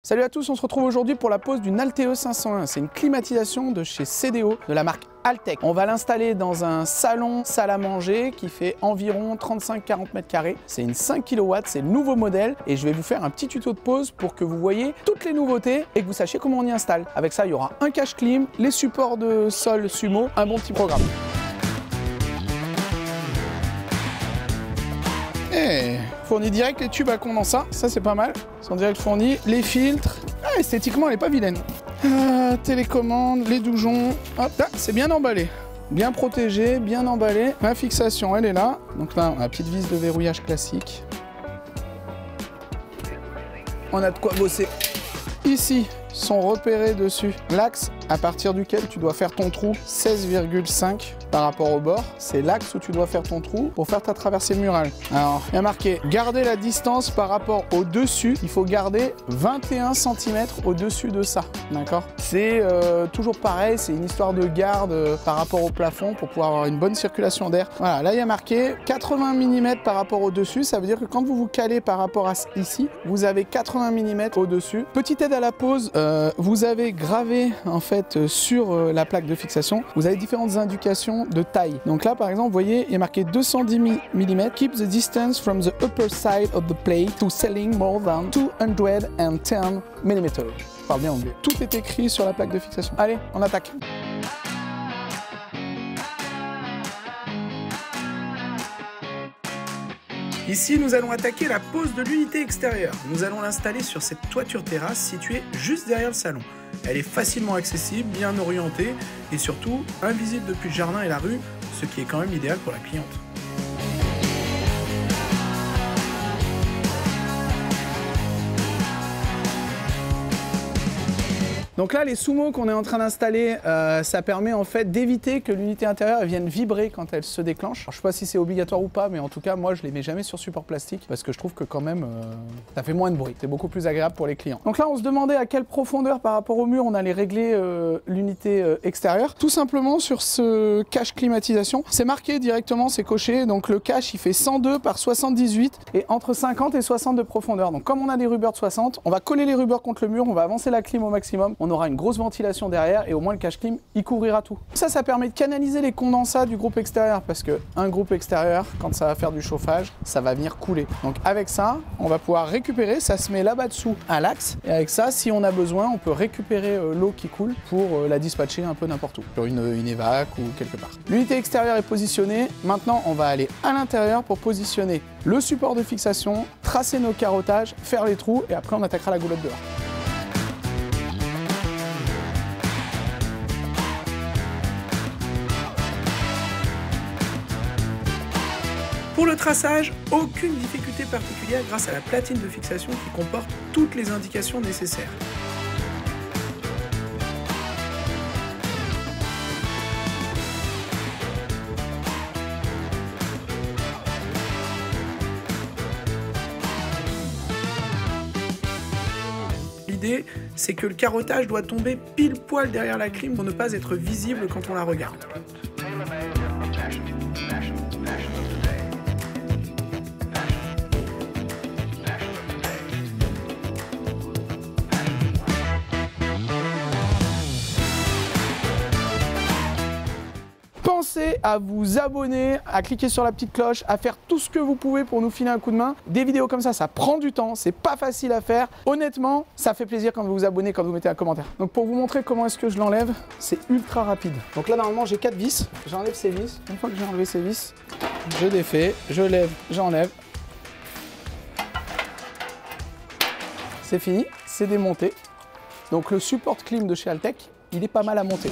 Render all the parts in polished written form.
Salut à tous, on se retrouve aujourd'hui pour la pose d'une Alteo 501. C'est une climatisation de chez CDO, de la marque Altec. On va l'installer dans un salon salle à manger qui fait environ 35-40 mètres carrés. C'est une 5 kW, c'est le nouveau modèle et je vais vous faire un petit tuto de pose pour que vous voyez toutes les nouveautés et que vous sachiez comment on y installe. Avec ça, il y aura un cache clim, les supports de sol Sumo, un bon petit programme. Et fourni direct les tubes à condensat, ça c'est pas mal, ils sont direct fournis. Les filtres, esthétiquement elle est pas vilaine. Télécommande, les douillons, hop là, c'est bien emballé. Bien protégé, bien emballé. La fixation elle est là, donc là on a la petite vis de verrouillage classique. On a de quoi bosser. Ici sont repérés dessus l'axe à partir duquel tu dois faire ton trou 16,5 par rapport au bord. C'est l'axe où tu dois faire ton trou pour faire ta traversée murale. Alors, il y a marqué garder la distance par rapport au dessus. Il faut garder 21 cm au-dessus de ça. D'accord? C'est toujours pareil, c'est une histoire de garde par rapport au plafond pour pouvoir avoir une bonne circulation d'air. Voilà, là il y a marqué 80 mm par rapport au dessus. Ça veut dire que quand vous vous calez par rapport à ici, vous avez 80 mm au-dessus. Petite aide à la pose, vous avez gravé en fait sur la plaque de fixation, vous avez différentes indications de taille. Donc là par exemple, vous voyez, il est marqué 210 mm. Keep the distance from the upper side of the plate to ceiling more than 210 mm. Je parle bien anglais. Tout est écrit sur la plaque de fixation. Allez, on attaque. Ici, nous allons attaquer la pose de l'unité extérieure. Nous allons l'installer sur cette toiture terrasse située juste derrière le salon. Elle est facilement accessible, bien orientée et surtout invisible depuis le jardin et la rue, ce qui est quand même idéal pour la cliente. Donc là, les Sumo qu'on est en train d'installer, ça permet en fait d'éviter que l'unité intérieure vienne vibrer quand elle se déclenche. Alors, je ne sais pas si c'est obligatoire ou pas, mais en tout cas, moi, je ne les mets jamais sur support plastique parce que je trouve que quand même, ça fait moins de bruit. C'est beaucoup plus agréable pour les clients. Donc là, on se demandait à quelle profondeur par rapport au mur on allait régler l'unité extérieure. Tout simplement sur ce cache climatisation, c'est marqué directement, c'est coché. Donc le cache, il fait 102 par 78 et entre 50 et 60 de profondeur. Donc comme on a des rubeurs de 60, on va coller les rubeurs contre le mur, on va avancer la clim au maximum. On aura une grosse ventilation derrière et au moins le cache clim il couvrira tout. Ça permet de canaliser les condensats du groupe extérieur parce que un groupe extérieur, quand ça va faire du chauffage, ça va venir couler. Donc avec ça, on va pouvoir récupérer, ça se met là-bas dessous à l'axe et avec ça, si on a besoin, on peut récupérer l'eau qui coule pour la dispatcher un peu n'importe où, sur une évac ou quelque part. L'unité extérieure est positionnée, maintenant on va aller à l'intérieur pour positionner le support de fixation, tracer nos carottages, faire les trous et après on attaquera la goulotte dehors. Pour le traçage, aucune difficulté particulière grâce à la platine de fixation qui comporte toutes les indications nécessaires. L'idée, c'est que le carottage doit tomber pile poil derrière la clim pour ne pas être visible quand on la regarde. Pensez à vous abonner, à cliquer sur la petite cloche, à faire tout ce que vous pouvez pour nous filer un coup de main. Des vidéos comme ça prend du temps, c'est pas facile à faire. Honnêtement, ça fait plaisir quand vous vous abonnez, quand vous mettez un commentaire. Donc pour vous montrer comment est-ce que je l'enlève, c'est ultra rapide. Donc là normalement j'ai 4 vis, j'enlève ces vis. Une fois que j'ai enlevé ces vis, je défais, je lève, j'enlève. C'est fini, c'est démonté. Donc le support clim de chez Altec, il est pas mal à monter.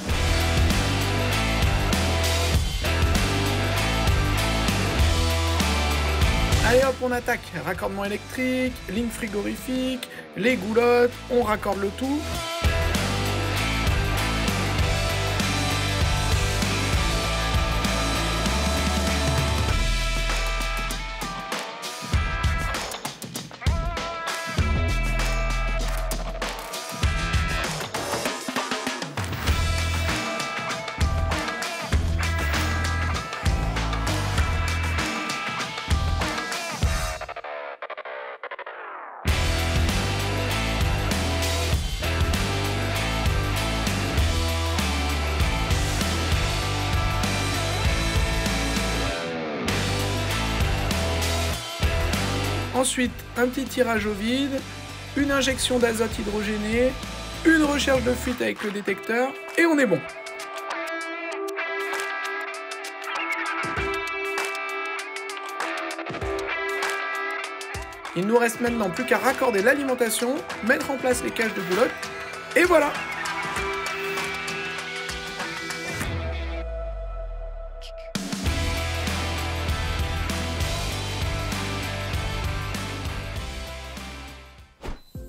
Allez hop, on attaque. Raccordement électrique, ligne frigorifique, les goulottes, on raccorde le tout. Ensuite, un petit tirage au vide, une injection d'azote hydrogéné, une recherche de fuite avec le détecteur, et on est bon. Il nous reste maintenant plus qu'à raccorder l'alimentation, mettre en place les cages de boulotte, et voilà!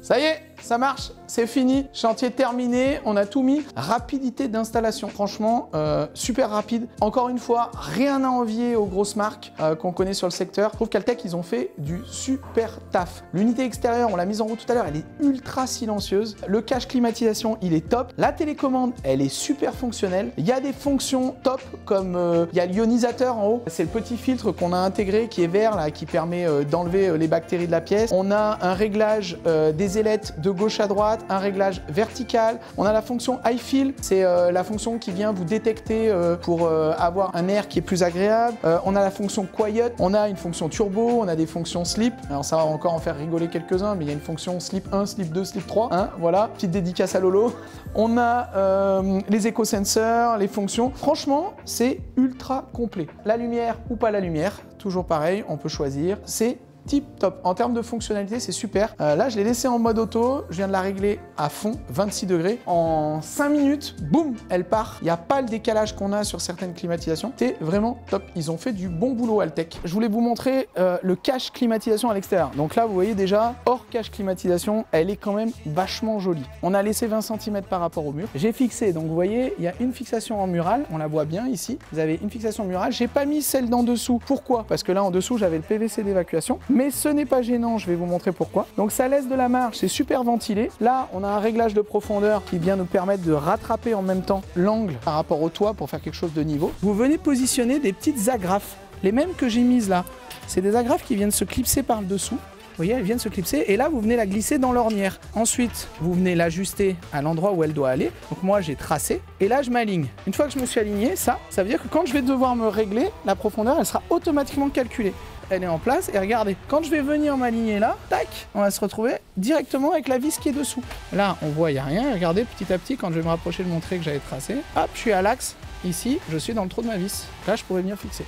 Ça y est, ça marche, c'est fini, chantier terminé, on a tout mis. Rapidité d'installation, franchement, super rapide. Encore une fois, rien à envier aux grosses marques qu'on connaît sur le secteur. Je trouve qu'Altec, ils ont fait du super taf. L'unité extérieure, on l'a mise en route tout à l'heure, elle est ultra silencieuse. Le cache climatisation, il est top. La télécommande, elle est super fonctionnelle. Il y a des fonctions top, comme il y a l'ionisateur en haut. C'est le petit filtre qu'on a intégré qui est vert, là, qui permet d'enlever les bactéries de la pièce. On a un réglage des ailettes de gauche à droite, un réglage vertical. On a la fonction High Feel, c'est la fonction qui vient vous détecter pour avoir un air qui est plus agréable. On a la fonction Quiet, on a une fonction Turbo, on a des fonctions Sleep. Alors ça va encore en faire rigoler quelques-uns, mais il y a une fonction Sleep 1, Sleep 2, Sleep 3. Hein, voilà, petite dédicace à Lolo. On a les éco-sensors, les fonctions. Franchement, c'est ultra complet. La lumière ou pas la lumière, toujours pareil, on peut choisir. C'est tip top. En termes de fonctionnalité, c'est super. Là, je l'ai laissé en mode auto. Je viens de la régler à fond, 26 degrés. En 5 minutes, boum, elle part. Il n'y a pas le décalage qu'on a sur certaines climatisations. C'est vraiment top. Ils ont fait du bon boulot, Altec. Je voulais vous montrer le cache climatisation à l'extérieur. Donc là, vous voyez déjà, hors cache climatisation, elle est quand même vachement jolie. On a laissé 20 cm par rapport au mur. J'ai fixé, donc vous voyez, il y a une fixation en mural. On la voit bien ici. Vous avez une fixation murale. J'ai pas mis celle d'en dessous. Pourquoi? Parce que là, en dessous, j'avais le PVC d'évacuation. Mais ce n'est pas gênant, je vais vous montrer pourquoi. Donc ça laisse de la marge, c'est super ventilé. Là, on a un réglage de profondeur qui vient nous permettre de rattraper en même temps l'angle par rapport au toit pour faire quelque chose de niveau. Vous venez positionner des petites agrafes, les mêmes que j'ai mises là. C'est des agrafes qui viennent se clipser par le dessous. Vous voyez, elles viennent se clipser et là, vous venez la glisser dans l'ornière. Ensuite, vous venez l'ajuster à l'endroit où elle doit aller. Donc moi, j'ai tracé et là, je m'aligne. Une fois que je me suis aligné, ça veut dire que quand je vais devoir me régler, la profondeur, elle sera automatiquement calculée. Elle est en place et regardez, quand je vais venir m'aligner là, tac, on va se retrouver directement avec la vis qui est dessous. Là, on voit, il n'y a rien. Regardez, petit à petit, quand je vais me rapprocher de mon trait que j'avais tracé, hop, je suis à l'axe. Ici, je suis dans le trou de ma vis. Là, je pourrais venir fixer.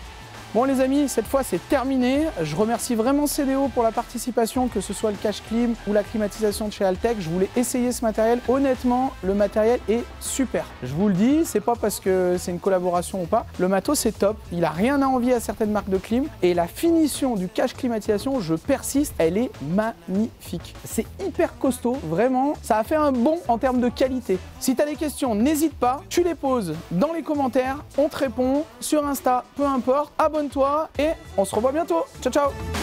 Bon les amis, cette fois c'est terminé. Je remercie vraiment CDO pour la participation, que ce soit le cache clim ou la climatisation de chez Altec. Je voulais essayer ce matériel. Honnêtement, le matériel est super. Je vous le dis, c'est pas parce que c'est une collaboration ou pas. Le matos c'est top. Il a rien à envier à certaines marques de clim. Et la finition du cache climatisation, je persiste, elle est magnifique. C'est hyper costaud, vraiment. Ça a fait un bond en termes de qualité. Si tu as des questions, n'hésite pas. Tu les poses dans les commentaires. On te répond sur Insta, peu importe. Abonne-toi et on se revoit bientôt. Ciao, ciao!